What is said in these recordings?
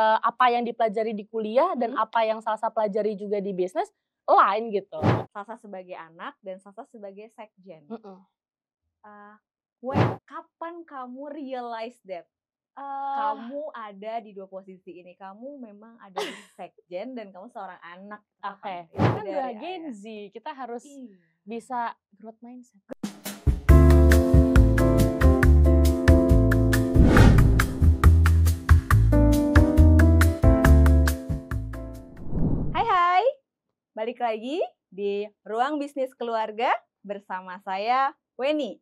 Apa yang dipelajari di kuliah dan apa yang Salsa pelajari juga di bisnis, lain gitu. Salsa sebagai anak dan Salsa sebagai sekjen. Mhm. Eee, kapan kamu realize that Eee, kamu ada di 2 posisi ini? Kamu memang ada di sekjen dan kamu seorang anak, oke, kapan? kita Itu kan udah dari Gen ayah. Z, kita harus Iya. bisa growth mindset. Hai hai, balik lagi di Ruang Bisnis Keluarga bersama saya, Weni.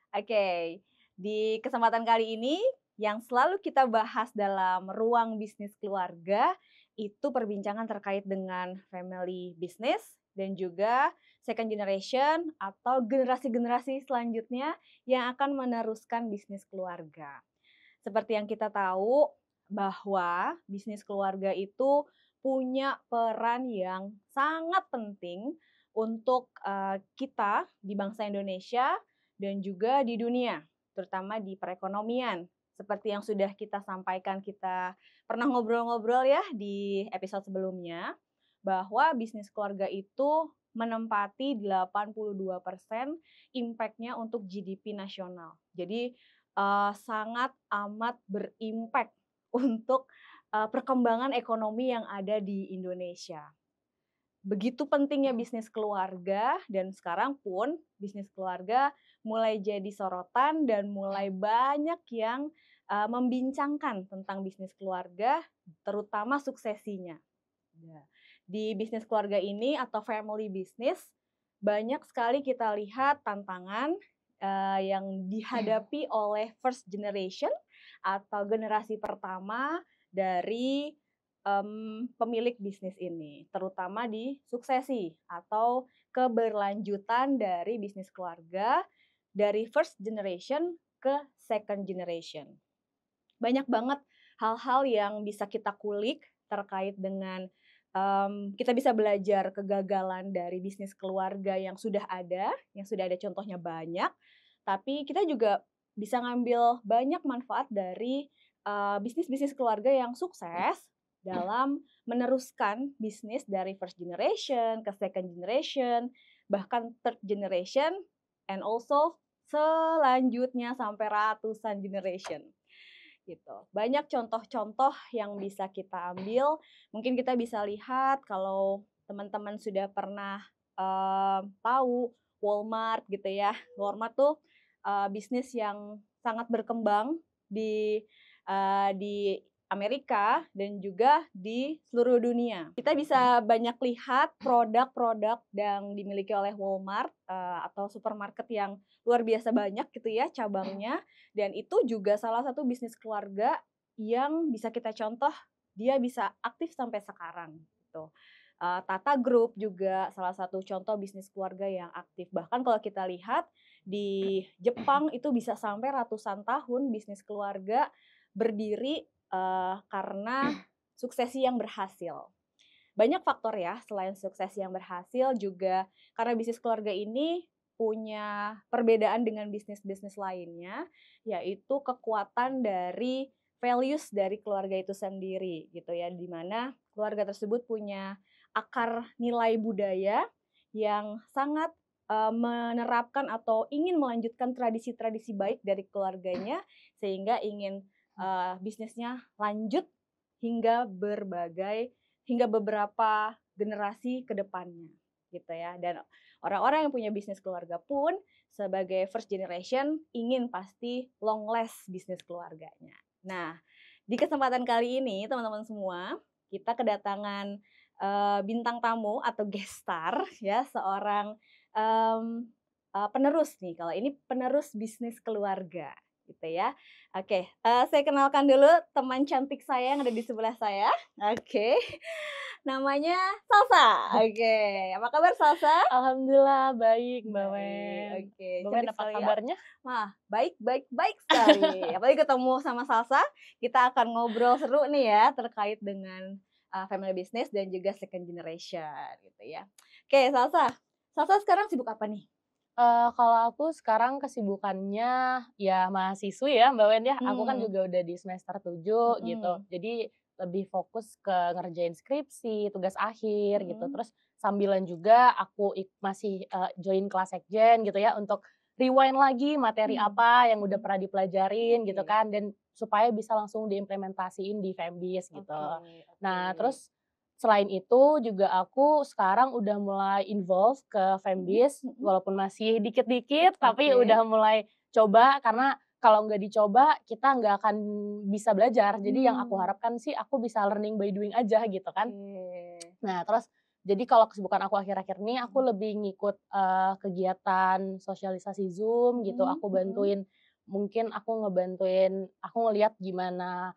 Oke, di kesempatan kali ini yang selalu kita bahas dalam Ruang Bisnis Keluarga itu perbincangan terkait dengan family business dan juga second generation atau generasi-generasi selanjutnya yang akan meneruskan bisnis keluarga. Seperti yang kita tahu bahwa bisnis keluarga itu punya peran yang sangat penting untuk kita di bangsa Indonesia dan juga di dunia, terutama di perekonomian. Seperti yang sudah kita sampaikan, kita pernah ngobrol-ngobrol ya di episode sebelumnya, bahwa bisnis keluarga itu menempati 82% impact-nya untuk GDP nasional. Jadi sangat amat berimpact untuk perkembangan ekonomi yang ada di Indonesia. Begitu pentingnya bisnis keluarga dan sekarang pun bisnis keluarga mulai jadi sorotan dan mulai banyak yang membincangkan tentang bisnis keluarga, terutama suksesinya. Ya. Di bisnis keluarga ini atau family business, banyak sekali kita lihat tantangan yang dihadapi oleh first generation atau generasi pertama dari pemilik bisnis ini, terutama di suksesi atau keberlanjutan dari bisnis keluarga dari first generation ke second generation. Banyak banget hal-hal yang bisa kita kulik terkait dengan kita bisa belajar kegagalan dari bisnis keluarga yang sudah ada contohnya banyak, tapi kita juga bisa ngambil banyak manfaat dari bisnis-bisnis keluarga yang sukses dalam meneruskan bisnis dari first generation ke second generation, bahkan third generation, and also selanjutnya sampai ratusan generation gitu. Banyak contoh-contoh yang bisa kita ambil. Mungkin kita bisa lihat kalau teman-teman sudah pernah tahu Walmart gitu ya. Walmart tuh bisnis yang sangat berkembang di Amerika dan juga di seluruh dunia. Kita bisa banyak lihat produk-produk yang dimiliki oleh Walmart atau supermarket yang luar biasa banyak gitu ya cabangnya, dan itu juga salah satu bisnis keluarga yang bisa kita contoh, dia bisa aktif sampai sekarang gitu. Tata Group juga salah satu contoh bisnis keluarga yang aktif. Bahkan kalau kita lihat di Jepang itu bisa sampai ratusan tahun bisnis keluarga berdiri karena suksesi yang berhasil. Banyak faktor ya, selain sukses yang berhasil juga karena bisnis keluarga ini punya perbedaan dengan bisnis-bisnis lainnya, yaitu kekuatan dari values dari keluarga itu sendiri gitu ya, di mana keluarga tersebut punya akar nilai budaya yang sangat menerapkan atau ingin melanjutkan tradisi-tradisi baik dari keluarganya sehingga ingin bisnisnya lanjut hingga hingga beberapa generasi ke depannya gitu ya. Dan orang-orang yang punya bisnis keluarga pun sebagai first generation ingin pasti long last bisnis keluarganya. Nah, di kesempatan kali ini teman-teman semua, kita kedatangan bintang tamu atau guest star ya, seorang penerus nih. Kalau ini penerus bisnis keluarga gitu ya. Oke, saya kenalkan dulu teman cantik saya yang ada di sebelah saya. Oke, namanya Salsa. Oke, apa kabar Salsa? Alhamdulillah baik, Mbak Baik, Wen. oke, Mbak Wen cantik apa sekali ya. kabarnya? Wah, baik baik baik sekali. Apalagi ketemu sama Salsa, kita akan ngobrol seru nih ya terkait dengan family business dan juga second generation gitu ya. Oke, Salsa. Salsa sekarang sibuk apa nih? Kalau aku sekarang kesibukannya ya mahasiswi ya, Mbak Wen ya. Aku kan Hmm, juga udah di semester 7 gitu. mhm. Jadi lebih fokus ke ngerjain skripsi, tugas akhir gitu. Mhm. Terus sambilan juga aku masih join kelas sekjen gitu ya untuk rewind lagi materi Mmm, apa yang udah mhm. pernah dipelajarin gitu Oke. kan dan supaya bisa langsung diimplementasiin di Fembis gitu. Oke oke. Nah, terus selain itu juga aku sekarang udah mulai involve ke Mhm Fembis mhm. walaupun masih dikit-dikit tapi Oke. udah mulai coba karena kalau nggak dicoba kita nggak akan bisa belajar. Jadi yang aku Mmm, harapkan sih aku bisa learning by doing aja gitu kan. oke. Nah, terus jadi kalau kesibukan aku akhir-akhir ini aku Mhm. lebih ngikut, kegiatan sosialisasi Zoom gitu, Mhm aku mhm. bantuin mungkin aku ngebantuin aku ngelihat gimana,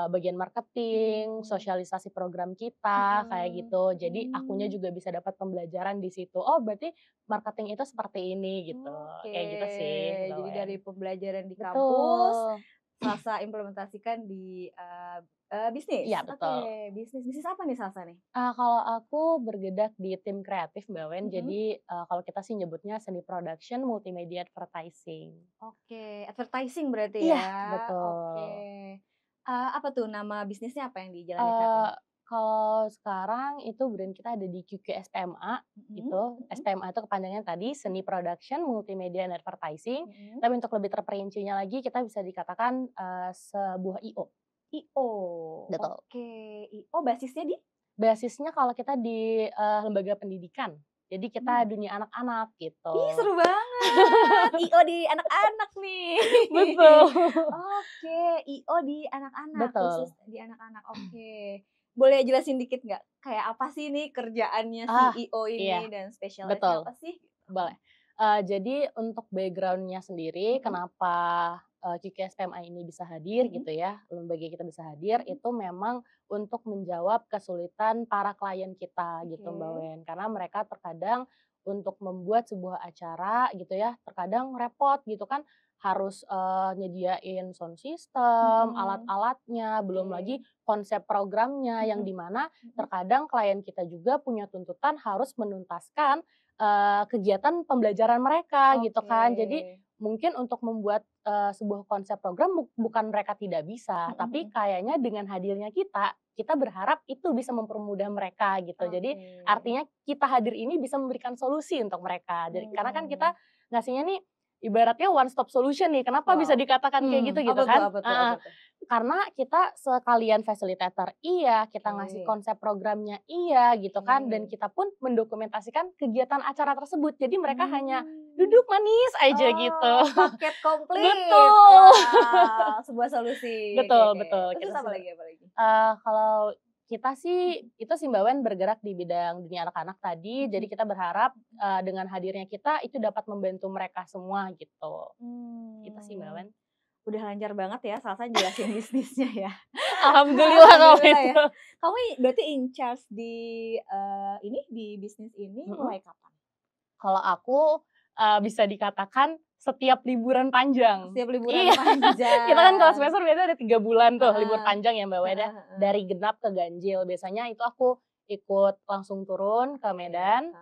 bagian marketing, Mmm, sosialisasi program kita, kayak mhm, gitu. Jadi akunya mmm. juga bisa dapat pembelajaran di situ, "Oh berarti marketing itu seperti ini," gitu. Oke, Kayak gitu sih, Mbak jadi dari Wen. pembelajaran di kampus, Betul. Salsa implementasikan di, bisnis? Iya betul. Oke, bisnis. Bisnis apa nih Salsa nih? Kalau aku bergerak di tim kreatif, Mbak Wen. Mhm. Jadi, kalau kita sih nyebutnya seni production, multimedia advertising. Oke, advertising berarti Iya, ya? Oke. betul. Apa tuh nama bisnisnya apa yang dijalani saat Eee, ini? kalau sekarang itu brand kita ada di QQ SPMA Mhm gitu. mhm SPMA itu kepanjangannya tadi Seni Production, Multimedia and Advertising. mhm. Tapi untuk lebih terperincinya lagi kita bisa dikatakan, sebuah IO. IO, Betul. oke. IO basisnya di? Basisnya kalau kita di, lembaga pendidikan. Jadi kita Mmm. dunia anak-anak Ih, gitu. seru banget, IO di anak-anak nih. Betul. Oke, IO di anak-anak, khusus Betul. di anak-anak, oke. Boleh jelasin dikit nggak, kayak apa sih nih kerjaannya si Ah, IO iya, ini dan spesialisnya betul, apa sih? boleh. Jadi untuk background-nya sendiri Mhm kenapa, QKSPMA ini bisa hadir mhm gitu ya, lembaga kita bisa hadir, mhm. itu memang untuk menjawab kesulitan para klien kita gitu Mbak Oke. Wen. Karena mereka terkadang untuk membuat sebuah acara gitu ya, terkadang repot gitu kan, harus, nyediain sound system, Mhm. alat-alatnya, belum Oke. lagi konsep programnya yang Mhm di mana mhm. terkadang klien kita juga punya tuntutan harus menuntaskan, kegiatan pembelajaran mereka gitu Oke. kan. Jadi mungkin untuk membuat, sebuah konsep program bukan mereka tidak bisa, Mhm tapi mhm. kayaknya dengan hadirnya kita berharap itu bisa mempermudah mereka gitu. Jadi Oke. artinya kita hadir ini bisa memberikan solusi untuk mereka. Jadi karena kan kita Mmm. ngasihnya nih ibaratnya one stop solution nih, kenapa bisa Wow. dikatakan kayak gitu gitu Apa tuh kan? apa tuh apa Heeh. tuh? Karena kita sekalian fasilitator iya, kita ngasih Oke konsep programnya iya gitu kan, dan oke. kita pun mendokumentasikan kegiatan acara tersebut. Jadi mereka hanya Mmm. duduk manis aja gitu. Oh, paket komplit. Betul. Wow, sebuah solusi. Oke Betul oke. betul. Terus Kita apa sih lagi apa lagi? kalau kita sih Mhm itu sih Mbak Wen bergerak di bidang dunia anak-anak tadi, jadi mhm kita berharap, mhm. dengan hadirnya kita itu dapat membantu mereka semua gitu. Itu sih Mbak Mmm, Wen. udah lancar banget ya Salsa jelasin bisnisnya ya. Alhamdulillah kalau Alhamdulillah itu. ya. Kamu berarti in charge di, ini, di bisnis ini Mhm. mulai kapan? Kalau aku, bisa dikatakan setiap liburan panjang. Setiap liburan Iya, kita kan kalau panjang. semester biasanya ada 3 bulan tuh libur Heeh, panjang ya, Mbak Weda, heeh heeh. dari genap ke ganjil. Biasanya itu aku ikut langsung turun ke Oke, Medan,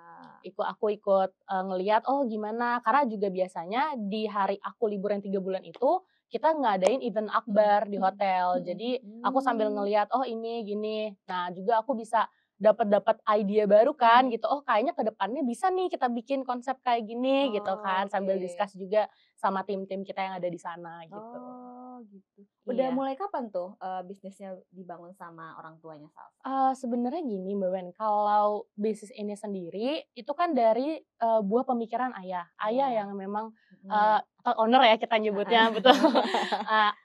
aku ikut, ngelihat, oh gimana, karena juga biasanya di hari aku libur yang 3 bulan itu, kita ngadain event mhm akbar di mhm hotel. mhm, Jadi aku sambil mmm, ngelihat, oh ini, gini. Nah juga aku bisa dapat ide baru kan mhm. gitu, oh kayaknya ke depannya bisa nih kita bikin konsep kayak gini gitu Oh, kan, sambil oke. discuss juga sama tim-tim kita yang ada di sana gitu. Oh, gitu. Udah Iya. mulai kapan tuh, bisnisnya dibangun sama orang tuanya Salsa? Sebenarnya gini Mbak Wen, kalau bisnis ini sendiri itu kan dari, buah pemikiran ayah. Ayah Iya, yang memang, mhm. atau owner ya kita nyebutnya, betul.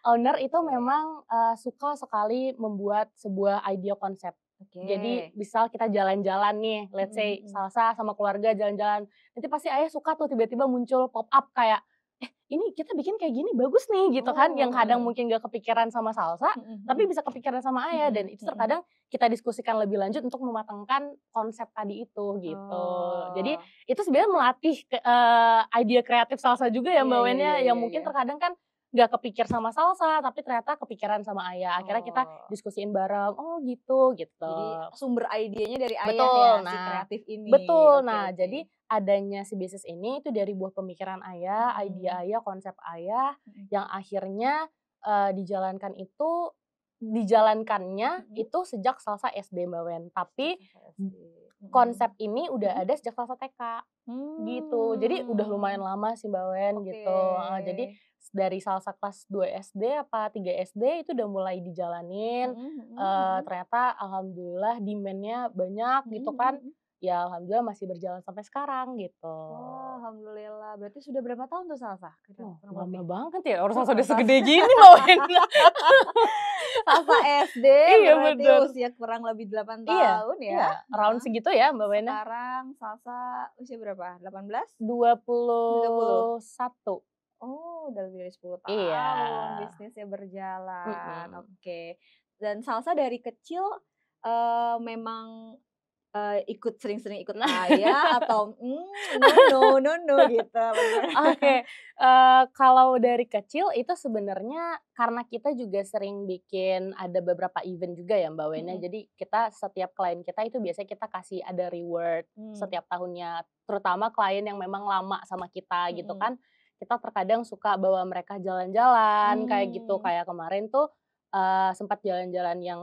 Owner itu Oke memang, suka sekali membuat sebuah ide konsep. Jadi oke. misal kita jalan-jalan nih, let's Mhm say mhm. Salsa sama keluarga jalan-jalan, nanti pasti ayah suka tuh tiba-tiba muncul pop up kayak, "Eh, ini kita bikin kayak gini bagus nih," gitu kan, yang Oh, heeh kadang heeh. mungkin gak kepikiran sama Salsa, Mhm tapi mhm. bisa kepikiran sama ayah dan Mhm itu mhm. terkadang kita diskusikan lebih lanjut untuk mematangkan konsep tadi itu, gitu. Jadi Oh, itu sebenarnya melatih ide kreatif Salsa juga ya iya Mbak iya Wen ya, iya yang iya mungkin iya. terkadang kan nggak kepikir sama Salsa, tapi ternyata kepikiran sama ayah. Akhirnya kita Oh, diskusiin bareng, "Oh gitu," gitu. jadi sumber idenya dari ayah ya, Betul, si nah kreatif ini. betul. Oke Nah, oke. jadi adanya si bisnis ini itu dari buah pemikiran ayah, ide Mhm ayah, konsep ayah, mhm. yang akhirnya, dijalankan itu dijalankannya Mhm. itu sejak Salsa SD Mbak Wen, tapi SD. konsep ini udah Mhm. ada sejak Salsa TK. Gitu, jadi udah lumayan Mmm. lama sih Mbak Wen Oke. gitu, jadi dari Salsa kelas 2 SD apa 3 SD itu udah mulai dijalanin, Mhm mhm mhm. ternyata alhamdulillah demand-nya banyak Mhm gitu mhm kan, mhm. ya alhamdulillah masih berjalan sampai sekarang gitu. Oh, alhamdulillah. Berarti sudah berapa tahun tuh Salsa? Wah Kurang lama lebih? banget ya, orang Salsa Heeh, udah Salsa segede gini Mbak Wen. Salsa SD Iya berarti bener. usia kurang lebih 8 Iya tahun ya? iya, around Heeh. segitu ya Mbak Wennya. Sekarang Salsa usia berapa? 18? dua 20? puluh satu. Oh, udah lebih dari 10 Iya. tahun bisnisnya berjalan, Mhm. oke. Dan Salsa dari kecil, memang, ikut sering-sering ikut Nah. ayah atau, no no, no no gitu bagaimana? Oke, kalau dari kecil itu sebenarnya karena kita juga sering bikin ada beberapa event juga ya Mbak Wena, Mhm. jadi kita setiap klien kita itu biasanya kita kasih ada reward Mmm. setiap tahunnya, terutama klien yang memang lama sama kita gitu Mhm. kan. Kita terkadang suka bawa mereka jalan-jalan kayak gitu, Mmm. kayak kemarin tuh, sempat jalan-jalan yang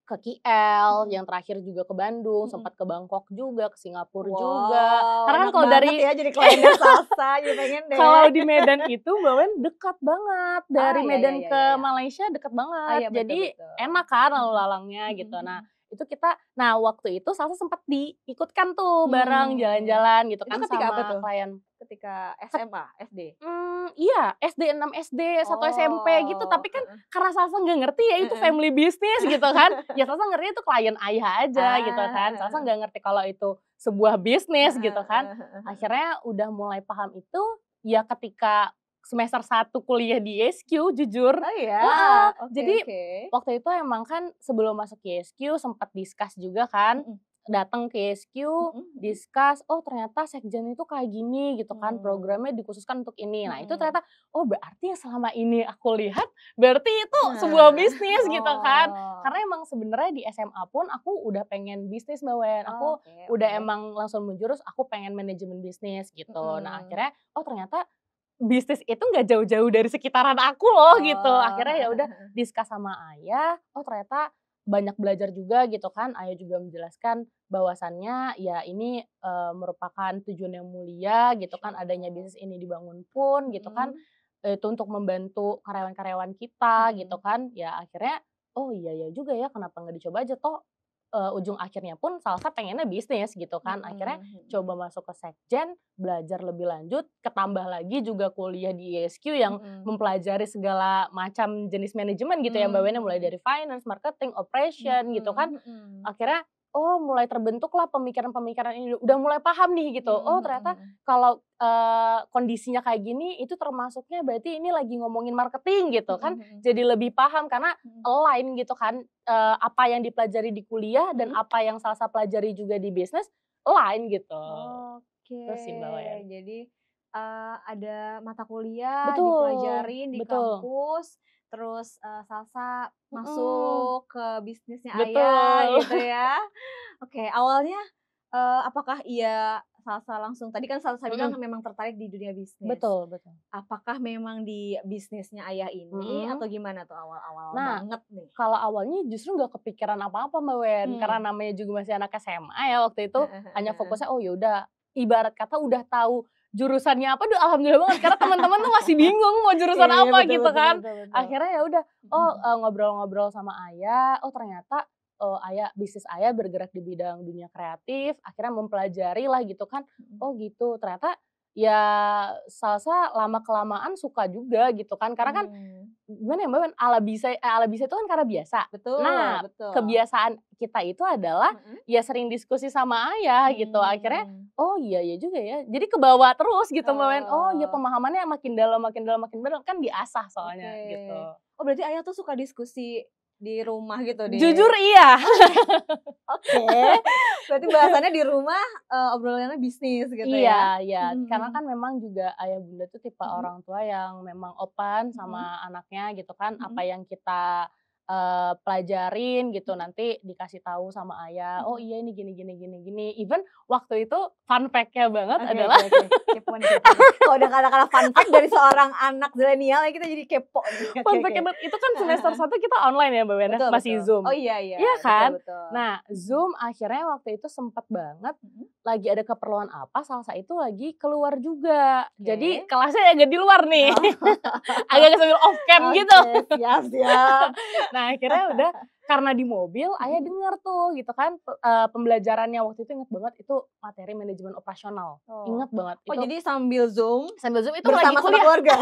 ke KL, Mhm. yang terakhir juga ke Bandung, Mhm. sempat ke Bangkok juga, ke Singapura juga. Wow, Karena kan enak kalau banget dari ya jadi kliennya Salsa, jadi pengen deh. kalau di Medan itu Mbak Wen dekat banget, Ah, dari ya ya Medan ya ke ya ya. Malaysia deket Ah, banget. iya betul Jadi betul. enak kan lalu Mhm. lalangnya Mhm gitu. Nah, mhm. itu kita nah waktu itu Salsa sempat diikutkan tuh bareng Mmm. jalan-jalan gitu Itu kan ketika apa sama tuh? klien. Ketika Ket SMA? SD? iya SD 6 SD, 1 SMP gitu, Oh, tapi kan heeh. karena Salsa nggak ngerti ya itu Heeh. family business gitu kan, ya Salsa ngertinya itu klien ayah aja gitu Ah, kan, heeh Salsa heeh. nggak ngerti kalau itu sebuah bisnis gitu Heeh kan. heeh heeh heeh. Akhirnya udah mulai paham itu, ya ketika semester 1 kuliah di ISQ jujur. Oh ya? Heeh, Oke jadi oke. waktu itu emang kan sebelum masuk ISQ sempat discuss juga kan, Mhm. datang ke ISQ, Mhm mhm. discuss, "Oh ternyata sekjen itu kayak gini," gitu kan, Mmm. "programnya dikhususkan untuk ini." Nah itu Mhm. ternyata, oh berarti yang selama ini aku lihat, berarti itu sebuah Nah, bisnis gitu kan. oh. Karena emang sebenarnya di SMA pun aku udah pengen bisnis Mbak Wen, aku Oke udah oke. emang langsung menjurus, aku pengen manajemen bisnis gitu. Nah Mhm. akhirnya, oh ternyata bisnis itu nggak jauh-jauh dari sekitaran aku loh gitu. Oh, Akhirnya ya heeh udah heeh heeh. discuss sama ayah, oh ternyata banyak belajar juga gitu kan. Ayah juga menjelaskan bahwasannya ya ini, merupakan tujuan yang mulia gitu Masya kan, adanya Allah. bisnis ini dibangun pun gitu kan, Mhm. itu untuk membantu karyawan-karyawan kita gitu Mhm. kan. Ya akhirnya, oh iya ya juga ya kenapa nggak dicoba aja, toh, ujung akhirnya pun Salsa pengennya bisnis gitu kan. Akhirnya Mhm coba mhm. masuk ke sekjen, belajar lebih lanjut, ketambah lagi juga kuliah di ISQ yang Mhm. mempelajari segala macam jenis manajemen gitu ya Mbak Mmm, Wena, mulai mhm. dari finance, marketing, operation gitu kan. Mhm mhm. Akhirnya, oh mulai terbentuklah pemikiran-pemikiran ini, udah mulai paham nih gitu, oh Mhm mhm ternyata mhm. kalau, kondisinya kayak gini itu termasuknya berarti ini lagi ngomongin marketing gitu Mhm kan, mhm. jadi lebih paham karena Mhm. align gitu kan, apa yang dipelajari di kuliah dan Mhm. apa yang Salsa pelajari juga di bisnis, align gitu. Oke, Itu sih Mbak Wen. jadi, ada mata kuliah Betul dipelajarin di betul, kampus, terus, Salsa mhm, masuk ke bisnisnya ayah betul. gitu ya. Oke, awalnya, apakah iya Salsa langsung tadi kan Salsa bilang Mhm, memang tertarik di dunia bisnis. betul betul, Apakah memang di bisnisnya ayah ini mhm. atau gimana tuh awal-awal Nah, banget nih? kalau awalnya justru nggak kepikiran apa-apa Mbak Wen, karena Mmm. namanya juga masih anak SMA ya waktu itu, Heeh heeh hanya heeh. fokusnya, oh ya udah ibarat kata udah tahu jurusannya apa, udah alhamdulillah banget karena teman-teman tuh masih bingung mau Iya jurusan iya, apa betul gitu betul kan. betul betul. Akhirnya ya udah, Mhm oh, mhm. ngobrol-ngobrol sama ayah, oh ternyata, bisnis ayah bergerak di bidang dunia kreatif, akhirnya mempelajari lah gitu kan, Mhm. oh gitu ternyata ya Salsa lama-kelamaan suka juga gitu kan, karena kan Mmm. gimana ya Mbak, ala bisa itu kan karena biasa. Betul Nah, betul. kebiasaan kita itu adalah, Mhm. ya sering diskusi sama ayah gitu, akhirnya, Mmm. oh iya ya juga ya, jadi kebawa terus gitu Mbak Wen, oh ya Oh, pemahamannya makin dalam makin dalam makin dalam, kan diasah oke. soalnya gitu. Oh, berarti Ayah tuh suka diskusi di rumah gitu Jujur iya. oke oke. Berarti bahasannya di rumah, obrolannya bisnis gitu ya? Iya iya, Mhm karena mhm. kan memang juga ayah bunda tuh tipe Mhm orang tua yang memang open mhm sama anaknya gitu kan, apa mhm yang kita, pelajarin gitu, Mhm. nanti dikasih tahu sama ayah, "Oh Mhm. iya ini gini gini gini gini." Even waktu itu fun fact-nya banget Oke adalah oke oke. Kepo nih kepo nih. Kalau udah kata-kata fun fact dari seorang anak zilenial ya kita jadi kepo nih. Oke fun oke. fact-nya itu kan Heeh semester heeh. 1 kita online ya Mbak Wen ya, Betul masih betul. Zoom. Oh iya iya, Iya betul kan? betul. Nah, Mhm. Zoom akhirnya waktu itu sempet banget Mhm. lagi ada keperluan apa, Salsa itu lagi keluar juga. Jadi Oke. kelasnya agak di luar nih, Oh. agak sambil off cam gitu. Oke, siap siap. Nah akhirnya udah, karena di mobil ayah Mhm. denger tuh gitu kan, pembelajarannya waktu itu inget banget itu materi manajemen operasional, Oh. inget banget Oh itu jadi sambil Zoom sambil Zoom itu lagi bersama-sama kuliah. keluarga?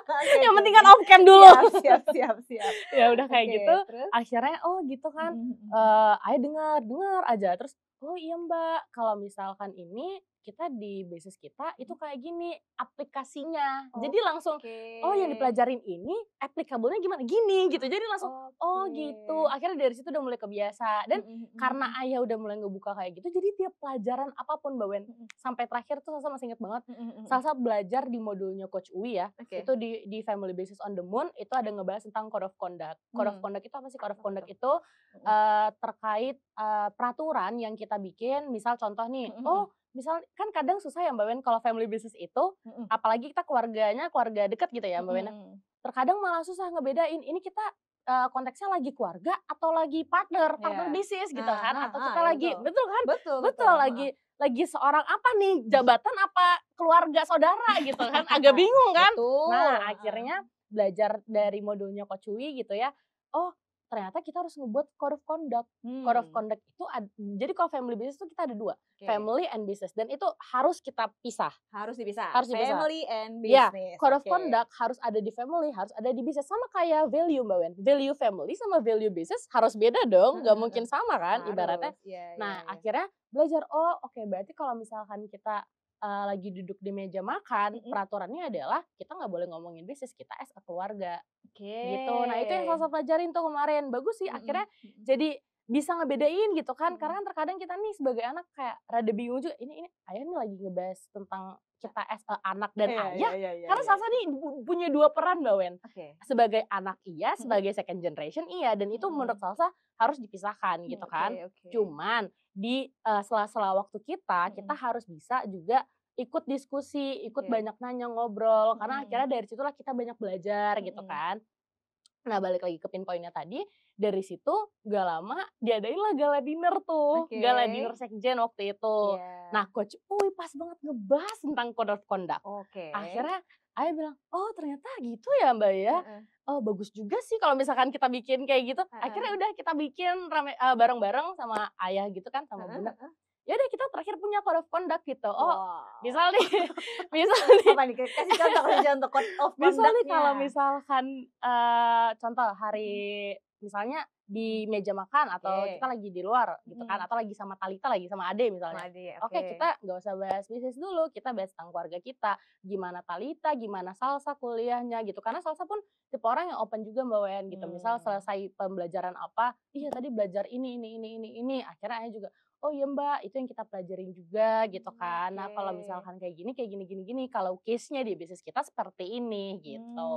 Oke Yang oke penting oke. kan off cam dulu. Siap siap siap siap. Ya udah kayak Oke, gitu, terus? akhirnya oh gitu kan, Mhm mhm. ayah dengar aja terus, "Oh iya Mbak, kalau misalkan ini kita di basis kita itu Mhm. kayak gini aplikasinya." Jadi langsung, Oke. "Oh yang dipelajarin ini applicable-nya gimana?" Gini gitu. Jadi langsung, "Oh Oke. gitu." Akhirnya dari situ udah mulai kebiasa dan Mhm mhm karena mhm. ayah udah mulai ngebuka kayak gitu, jadi tiap pelajaran apapun Mbak Wen, Mhm. sampai terakhir tuh Salsa masih inget banget, Mhm mhm mhm. Salsa belajar di modulnya Coach Uwi ya, Oke. itu di Family Basis on the Moon itu ada ngebahas tentang Code of Conduct. Code of Hmm. Conduct itu apa sih? Code of Apa Conduct tuh? itu, Mhm. terkait, peraturan yang kita bikin, misal contoh nih, Mhm mhm. oh misal kan kadang susah ya Mbak Wen kalau family business itu, Mhm. apalagi kita keluarganya keluarga deket gitu ya Mbak Mhm Wen ya, mhm. terkadang malah susah ngebedain ini kita, konteksnya lagi keluarga atau lagi partner Iya. bisnis gitu Nah, kan, atau kita ya lagi betul. betul kan? Betul Betul, betul, heeh. lagi seorang apa nih, jabatan apa keluarga saudara gitu kan, agak bingung kan? Betul, Nah heeh. akhirnya belajar Mhm. dari modulnya Coach Uwi gitu ya, oh ternyata kita harus ngebuat Code of Conduct. Code of Hmm. Conduct itu jadi kalau family business itu kita ada 2, Oke. family and business dan itu harus kita pisah, Harus dipisah, harus dipisah. family and Ya, business, Code of oke. Conduct harus ada di family, harus ada di business, sama kayak value Mbak Wen, value family sama value business harus beda dong, nggak Heeh heeh. mungkin sama kan Harus, ibaratnya. iya iya Nah iya. akhirnya belajar, oh oke berarti kalau misalkan kita, lagi duduk di meja makan, Mhm. peraturannya adalah kita nggak boleh ngomongin bisnis, kita as a keluarga, gitu. Nah itu yang Oke. Salsa pelajarin tuh kemarin, bagus sih Mhm akhirnya mhm. jadi bisa ngebedain gitu kan, Mhm. karena kan terkadang kita nih sebagai anak kayak rada bingung juga, ini ayah nih lagi ngebahas tentang kita as a anak dan Iya iya ayah, iya iya karena iya Salsa iya. nih punya 2 peran Mbak Wen, Oke. sebagai anak iya, Mhm. sebagai second generation iya, dan itu menurut Mhm. Salsa harus dipisahkan gitu Oke kan. oke. Cuman di, sela-sela waktu kita Mhm. harus bisa juga ikut diskusi, ikut Oke. banyak nanya, ngobrol, karena Mhm. akhirnya dari situlah kita banyak belajar gitu Mhm. kan. Nah balik lagi ke pinpoint-nya tadi, dari situ gak lama diadainlah gala dinner tuh, Oke. gala dinner sekjen waktu itu. Nah Iya. Coach Uwi pas banget ngebahas tentang Code of Conduct. Oke. Akhirnya ayah bilang, "Oh ternyata gitu ya Mbak ya? Heeh. Oh bagus juga sih kalau misalkan kita bikin kayak gitu." Akhirnya Heeh. udah kita bikin bareng-bareng sama ayah gitu kan, sama Heeh bunda. heeh. Ya udah kita terakhir punya Code of Conduct gitu. Oh Wow. misal nih misal nih Apa nih? Kasih contoh code of misal nih conduct-nya. kalau misalkan, contoh Mhm. hari misalnya Mhm. di meja makan atau kita Oke. lagi di luar gitu kan, Mhm. atau lagi sama Talita, lagi sama Ade Sama misalnya. adik, Oke oke. kita nggak usah bahas bisnis dulu, kita bahas tentang keluarga kita. Gimana Talita, gimana Salsa kuliahnya gitu. Karena Salsa pun tipe orang yang open juga Mbak Wen gitu. Misal Mmm. selesai pembelajaran apa, "Iya tadi belajar ini." Akhirnya ayah juga, "Oh iya Mbak, itu yang kita pelajarin juga," gitu kan. Nah kalau Oke. misalkan kayak gini, gini, kalau case-nya di bisnis kita seperti ini gitu.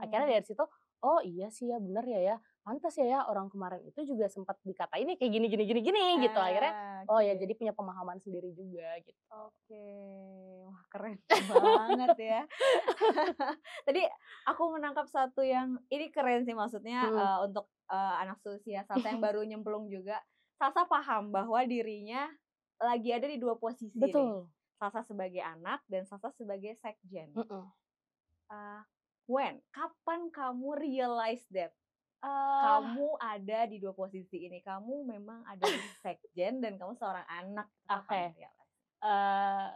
Akhirnya Mmm. dari situ, oh iya sih ya bener ya, pantes ya orang kemarin itu juga sempat dikatain kayak gini gitu. Akhirnya, oh ya Oke. jadi punya pemahaman sendiri juga gitu. Oke. Wah, keren banget ya. Tadi aku menangkap satu yang ini keren sih maksudnya, Mhm, untuk, anak seusia Salsa yang baru nyemplung juga, Salsa paham bahwa dirinya lagi ada di 2 posisi nih. betul, Salsa sebagai anak dan Salsa sebagai sekjen. mhm. Eee, kapan kamu realize that Eee, kamu ada di 2 posisi ini? Kamu memang ada di sekjen dan kamu seorang anak, oke. kapan realize?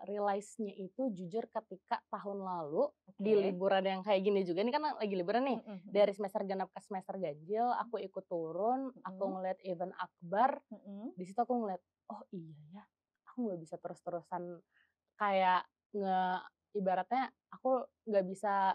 Realize-nya itu jujur ketika tahun lalu, di Oke. liburan yang kayak gini juga, ini kan lagi liburan nih, Mhm mhm. dari semester genap ke semester ganjil, aku ikut turun, aku Mhm. ngeliat event akbar, Mhm. di situ aku ngeliat, "Oh iya ya, aku nggak bisa terus-terusan kayak ibaratnya aku nggak bisa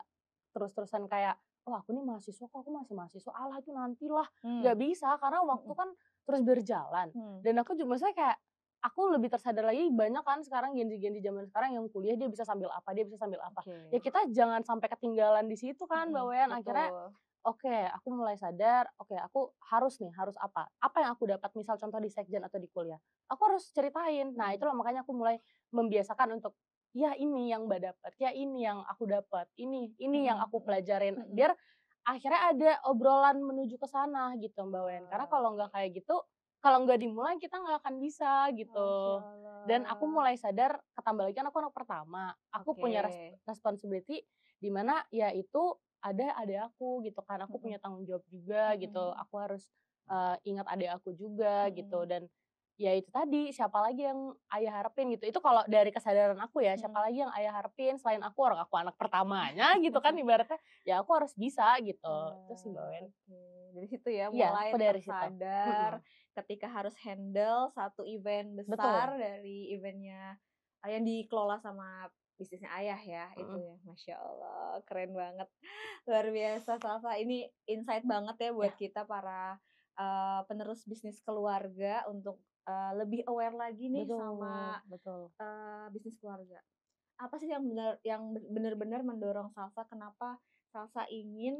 terus-terusan kayak, oh aku nih mahasiswa kok, aku masih mahasiswa, alah itu nantilah." Mmm. Nggak bisa, karena waktu Mhm. kan terus berjalan. Mmm. Dan aku juga maksudnya kayak, aku lebih tersadar lagi banyak kan sekarang Gen Z zaman sekarang yang kuliah dia bisa sambil apa, dia bisa sambil apa. Ya Oke. kita jangan sampai ketinggalan di situ kan Mbak Mhm. Wean, akhirnya Betul. oke, aku mulai sadar, oke aku harus nih, harus apa? Apa yang aku dapat misal contoh di sekjen atau di kuliah, aku harus ceritain. Nah Mhm. itulah makanya aku mulai membiasakan untuk, ya ini yang Mbak dapat, ya ini yang aku dapat, ini yang Mhm aku mhm. pelajarin, Mhm. biar akhirnya ada obrolan menuju ke sana gitu Mbak Wen. Karena kalau Oke. nggak kayak gitu, kalau nggak dimulai kita nggak akan bisa Masya gitu. Dan aku Allah. mulai sadar, ketambah lagi kan aku anak pertama, aku Oke. punya responsibility di mana ya itu ada adik aku gitu kan, aku Mhm. punya tanggung jawab juga gitu, Mhm. aku harus, ingat adik aku juga gitu Mhm. dan ya itu tadi, siapa lagi yang ayah harapin gitu, itu kalau dari kesadaran aku ya, siapa Mhm. lagi yang ayah harapin selain orang aku anak pertamanya gitu kan ibaratnya, ya aku harus bisa gitu, itu sih Mbak Wen. Oke. Dari situ ya Iya, mulai aku dari situ. tersadar Mhm, ketika harus handle satu event betul, besar dari eventnya yang dikelola sama bisnisnya ayah ya, itu mhm, ya. Masya Allah, keren banget. Luar biasa, Salsa. Ini insight banget ya buat iya, kita para penerus bisnis keluarga untuk lebih aware lagi nih betul sama betul. bisnis keluarga. Apa sih yang benar-benar mendorong Salsa, kenapa Salsa ingin,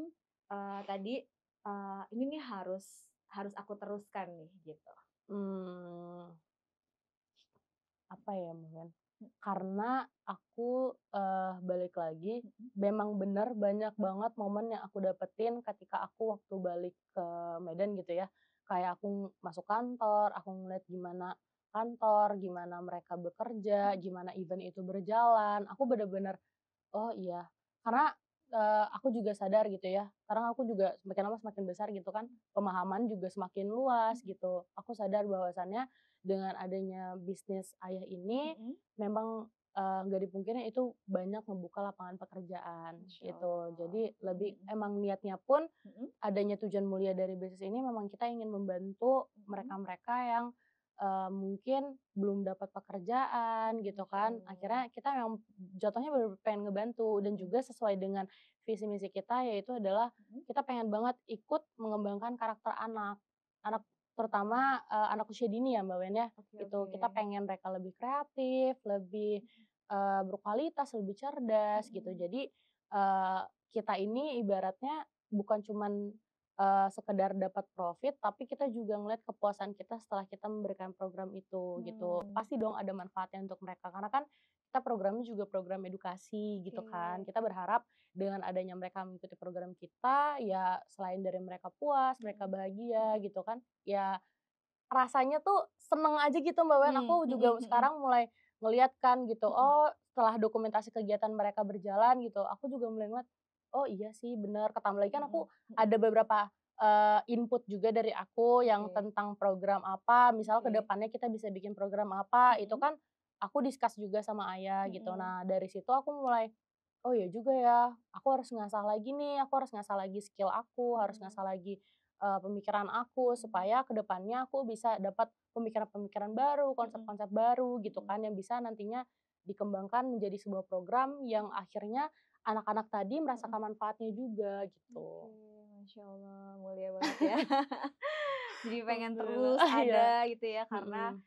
tadi, ini nih harus harus aku teruskan nih, gitu? Mmm, apa ya mungkin, karena aku, balik lagi, Mhm memang bener banyak banget momen yang aku dapetin ketika aku waktu balik ke Medan gitu ya. Kayak aku masuk kantor, aku ngeliat gimana kantor, gimana mereka bekerja, mhm. gimana event itu berjalan, aku bener-bener, oh iya, karena, aku juga sadar gitu ya, karena aku juga semakin lama semakin besar gitu kan, pemahaman juga semakin luas Mhm gitu. Aku sadar bahwasannya dengan adanya bisnis ayah ini mhm. memang, nggak dipungkiri itu banyak membuka lapangan pekerjaan Masya gitu. Allah. Jadi Mhm lebih mhm. emang niatnya pun Mhm adanya tujuan mulia dari bisnis ini memang kita ingin membantu mhm. mereka-mereka yang, mungkin belum dapat pekerjaan gitu Masya kan. Allah. Akhirnya kita yang jatuhnya bener-bener pengen ngebantu dan Mhm juga sesuai dengan visi misi kita yaitu adalah mhm. kita pengen banget ikut mengembangkan karakter anak. Anak Mmm. terutama, anak usia dini ya Mbak Wen ya, Oke gitu. oke. Kita pengen mereka lebih kreatif, lebih, Mhm berkualitas, lebih cerdas gitu. mhm. Jadi, kita ini ibaratnya bukan cuman, sekedar dapat profit, tapi kita juga ngelihat kepuasan kita setelah kita memberikan program itu, gitu. Mmm, Pasti dong ada manfaatnya untuk mereka, karena kan kita programnya juga program edukasi gitu kan. oke. Kita berharap dengan adanya mereka mengikuti program kita, ya selain dari mereka puas, mereka Mhm bahagia mhm. gitu kan, ya rasanya tuh seneng aja gitu Mbak Wen, Mmm, aku juga mhm mhm. sekarang mulai ngelihat kan gitu, Mhm oh setelah dokumentasi kegiatan mereka berjalan gitu, aku juga mulai ngeliat, oh iya sih bener, ketambah lagi kan aku mhm mhm. ada beberapa, input juga dari aku yang Oke tentang program apa, misal ke oke. depannya kita bisa bikin program apa, itu Mhm kan aku discuss juga sama ayah gitu. mhm. Nah dari situ aku mulai, oh iya juga ya, aku harus ngasah lagi nih, aku harus ngasah lagi skill aku, harus Mhm ngasah lagi pemikiran aku mhm supaya kedepannya aku bisa dapat pemikiran-pemikiran baru, mhm konsep-konsep baru gitu mhm. kan yang bisa nantinya dikembangkan menjadi sebuah program yang akhirnya anak-anak tadi Mhm. merasakan manfaatnya juga Oke, gitu. Masya Allah, mulia banget ya. Jadi pengen terus Alhamdulillah, iya, ada gitu ya, karena, mhm,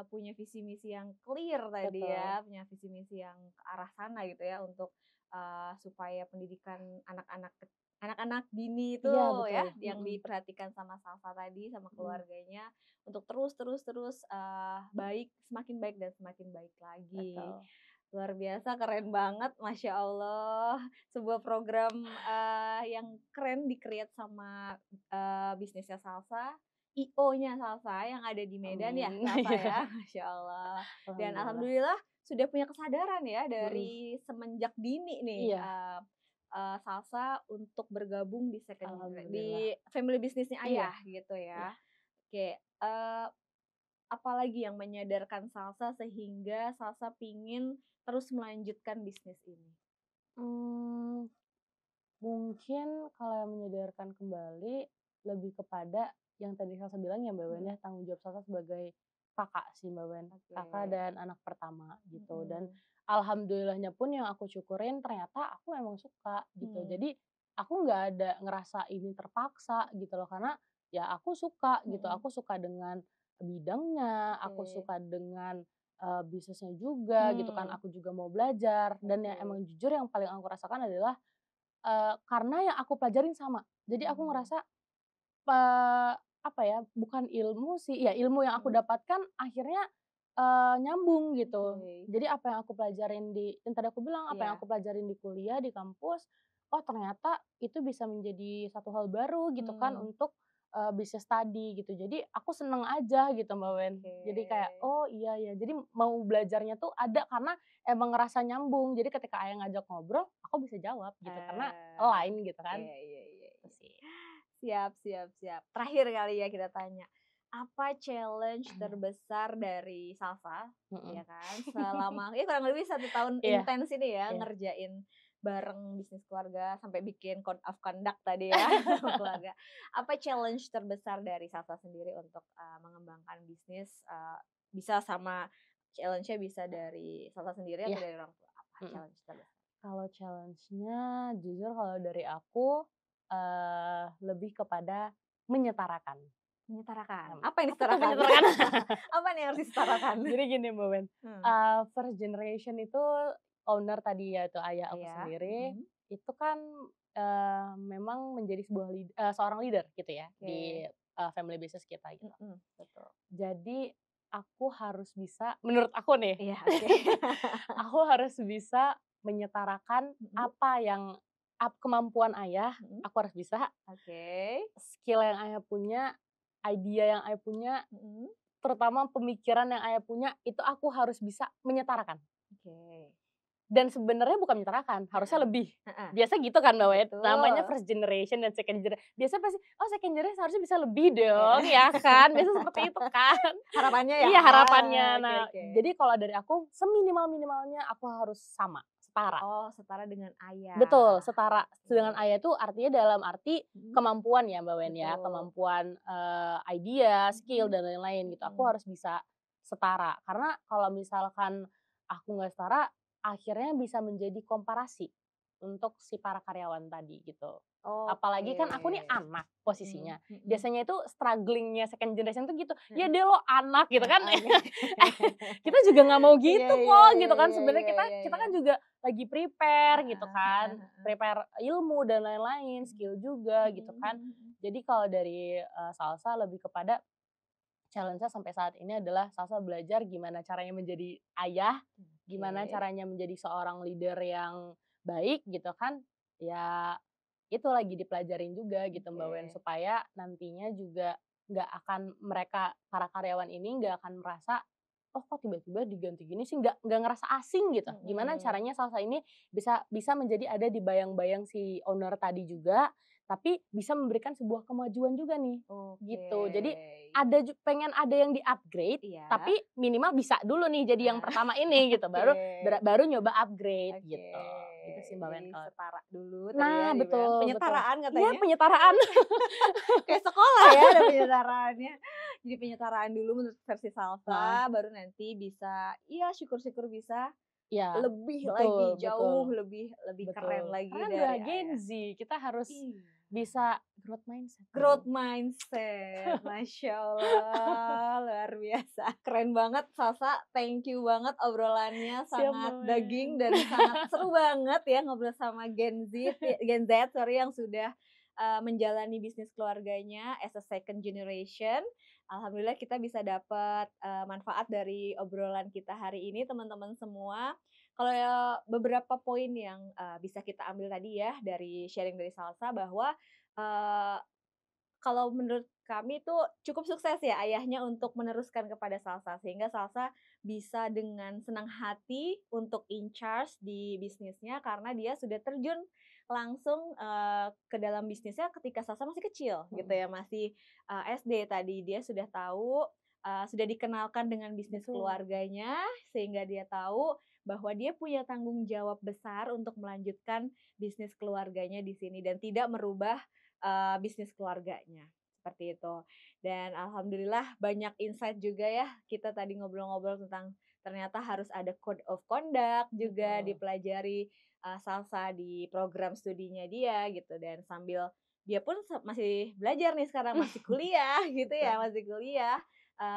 punya visi misi yang clear tadi betul. ya, punya visi misi yang ke arah sana gitu ya, untuk, supaya pendidikan anak-anak dini itu Iya ya, betul, yang mhm, diperhatikan sama Salsa tadi, sama mhm, keluarganya, untuk terus terus terus, baik, semakin baik dan semakin baik lagi. betul. Luar biasa, keren banget, Masya Allah. Sebuah program, yang keren di-create sama, bisnisnya Salsa, I.O.-nya Salsa yang ada di Medan ya, Amin, Salsa iya, ya? Masya Allah. Dan alhamdulillah, alhamdulillah sudah punya kesadaran ya mhm, dari semenjak dini nih, iya, Salsa untuk bergabung alhamdulillah, di family bisnisnya iya, ayah gitu iya, ya. Oke, apalagi yang menyadarkan Salsa sehingga Salsa pingin terus melanjutkan bisnis ini? mmm. Mungkin kalau yang menyadarkan kembali, lebih kepada yang tadi Salsa bilang ya Mbak Wen Mhm, ya, tanggung jawab Salsa sebagai kakak sih Mbak Wen, oke. kakak dan anak pertama gitu. Dan Mhm. alhamdulillahnya pun yang aku syukurin ternyata aku emang suka gitu. Mmm, Jadi aku nggak ada ngerasa ini terpaksa gitu loh, karena ya aku suka gitu, mhm, aku suka dengan bidangnya, aku oke. suka dengan, bisnisnya juga gitu kan, Mmm, aku juga mau belajar dan yang oke. emang jujur yang paling aku rasakan adalah karena yang aku pelajarin sama. Jadi aku Hmm. ngerasa, apa ya, bukan ilmu sih, ya ilmu yang aku Mhm. dapatkan akhirnya, nyambung gitu. Oke. Jadi apa yang aku pelajarin yang tadi aku bilang, apa yang Iya. aku pelajarin di kuliah, di kampus, oh ternyata itu bisa menjadi satu hal baru gitu kan Mmm. untuk, bisa study gitu. Jadi aku seneng aja gitu Mbak Wen. Oke. Jadi kayak, oh iya ya, jadi mau belajarnya tuh ada karena emang ngerasa nyambung. Jadi ketika ayah ngajak ngobrol, aku bisa jawab gitu, karena align gitu kan, Iya iya iya itu iya. sih. Siap siap siap. Terakhir kali ya kita tanya, apa challenge terbesar dari Salsa, ya Mhm. kan, selama ya kurang lebih 1 tahun Iya intens ini ya, iya. ngerjain bareng bisnis keluarga, sampai bikin code of conduct tadi ya, keluarga. Apa challenge terbesar dari Salsa sendiri untuk, mengembangkan bisnis, bisa sama challenge-nya bisa dari Salsa sendiri atau Iya, dari orang tua? Apa mhm. challenge terbesar? Kalau challenge-nya jujur kalau dari aku, lebih kepada menyetarakan. Menyetarakan. Apa yang Apa tuh disetarakan? menyetarakan? Apa nih yang harus disetarakan? Jadi gini Mbak Wen, Hmm. first generation itu owner tadi yaitu ayah aku Iya, sendiri, mhm. itu kan, memang menjadi seorang leader gitu ya di, Oke, family business kita gitu. mhm, betul. Jadi aku harus bisa menurut aku nih, Iya, oke. aku harus bisa menyetarakan Mhm, apa yang kemampuan ayah, mhm, aku harus bisa, oke, skill yang ayah punya, idea yang ayah punya, mhm, terutama pemikiran yang ayah punya, itu aku harus bisa menyetarakan. oke. Dan sebenarnya bukan menyetarakan, harusnya Heeh, lebih. heeh, Biasa gitu kan Mbak Wet, namanya betul. first generation dan second biasanya pasti, "Oh second generation harusnya bisa lebih dong," ya kan, biasa seperti itu kan. Harapannya ya? Iya harapannya. Oke Nah, oke. jadi kalau dari aku seminimal-minimalnya aku harus sama, setara. Oh, setara dengan ayah. Betul, setara dengan Oke, ayah itu artinya dalam arti mhm, kemampuan ya Mbak Wen ya, betul. kemampuan, idea, skill, Mhm, dan lain-lain gitu, aku mhm. harus bisa setara. Karena kalau misalkan aku nggak setara, akhirnya bisa menjadi komparasi untuk si para karyawan tadi gitu. Oke. Apalagi kan aku nih anak Mhm, posisinya, mhm. biasanya itu struggling-nya second generation tuh gitu, "Ya Heeh, deh lo anak," gitu kan. oke. Kita juga nggak mau Iya gitu iya kok iya gitu kan, iya sebenarnya iya kita iya kita iya. kan juga lagi prepare gitu Heeh kan, heeh heeh. prepare ilmu dan lain-lain, Mhm, skill juga gitu mhm kan. mhm mhm. Jadi kalau dari, Salsa lebih kepada challenge-nya sampai saat ini adalah Salsa belajar gimana caranya menjadi ayah, gimana Oke. caranya menjadi seorang leader yang baik gitu kan. Ya itu lagi dipelajarin juga gitu Mbak Wen, Oke. supaya nantinya juga nggak akan para karyawan ini nggak akan merasa, "Oh kok tiba-tiba diganti gini sih?" Nggak ngerasa asing gitu. Gimana Mhm. caranya Salsa ini bisa bisa menjadi ada di bayang-bayang si owner tadi juga, tapi bisa memberikan sebuah kemajuan juga nih, Oke. gitu. Jadi pengen ada yang di-upgrade, Iya. tapi minimal bisa dulu nih jadi yang Ah, pertama ini gitu, baru oke. baru nyoba upgrade Oke. gitu. Gitu sih Mbak Wen Jadi kalau setara dulu tadi ya nah, dibilang, betul betul. penyetaraan Iya katanya? penyetaraan. Kayak sekolah ya ada penyetaraannya. Jadi penyetaraan dulu menurut versi Heeh, Salsa, baru nanti bisa iya syukur-syukur bisa iya, lebih betul lagi, betul jauh lebih lebih keren betul. lagi Karena udah dari Gen ayah. Z, kita harus Iya. bisa growth mindset Growth dong. mindset, Masya Allah, luar biasa. Keren banget Salsa, thank you banget obrolannya, Siap sangat Mbak Wen. daging dan sangat seru banget ya ngobrol sama Gen Z sorry yang sudah menjalani bisnis keluarganya as a second generation. Alhamdulillah kita bisa dapat manfaat dari obrolan kita hari ini teman-teman semua. Kalau beberapa poin yang bisa kita ambil tadi ya dari sharing dari Salsa bahwa eee, kalau menurut kami itu cukup sukses ya ayahnya untuk meneruskan kepada Salsa, sehingga Salsa bisa dengan senang hati untuk in charge di bisnisnya karena dia sudah terjun langsung, ke dalam bisnisnya ketika Salsa masih kecil gitu Mhm, ya, masih, SD tadi. Dia sudah tahu, sudah dikenalkan dengan bisnis betul. keluarganya, sehingga dia tahu bahwa dia punya tanggung jawab besar untuk melanjutkan bisnis keluarganya di sini dan tidak merubah bisnis keluarganya, seperti itu. Dan alhamdulillah banyak insight juga ya, kita tadi ngobrol-ngobrol tentang ternyata harus ada code of conduct juga Betul. dipelajari, Salsa di program studinya dia gitu dan sambil dia pun masih belajar nih sekarang, masih kuliah gitu ya, Betul. masih kuliah,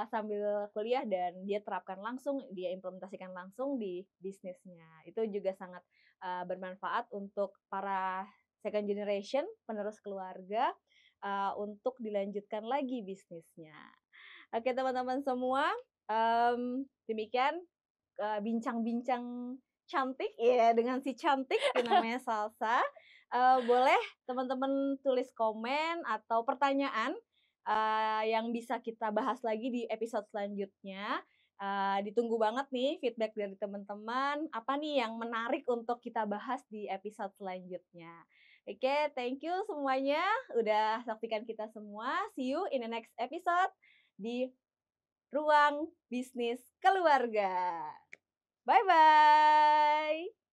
sambil kuliah dan dia terapkan langsung, dia implementasikan langsung di bisnisnya. Itu juga sangat, bermanfaat untuk para second generation, penerus keluarga, untuk dilanjutkan lagi bisnisnya. Oke teman-teman semua, demikian bincang-bincang cantik ya dengan si cantik yang namanya Salsa. Boleh teman-teman tulis komen atau pertanyaan yang bisa kita bahas lagi di episode selanjutnya. Ditunggu banget nih feedback dari teman-teman. Apa nih yang menarik untuk kita bahas di episode selanjutnya. Oke, thank you semuanya udah saksikan kita semua. See you in the next episode di Ruang Bisnis Keluarga. Bye-bye.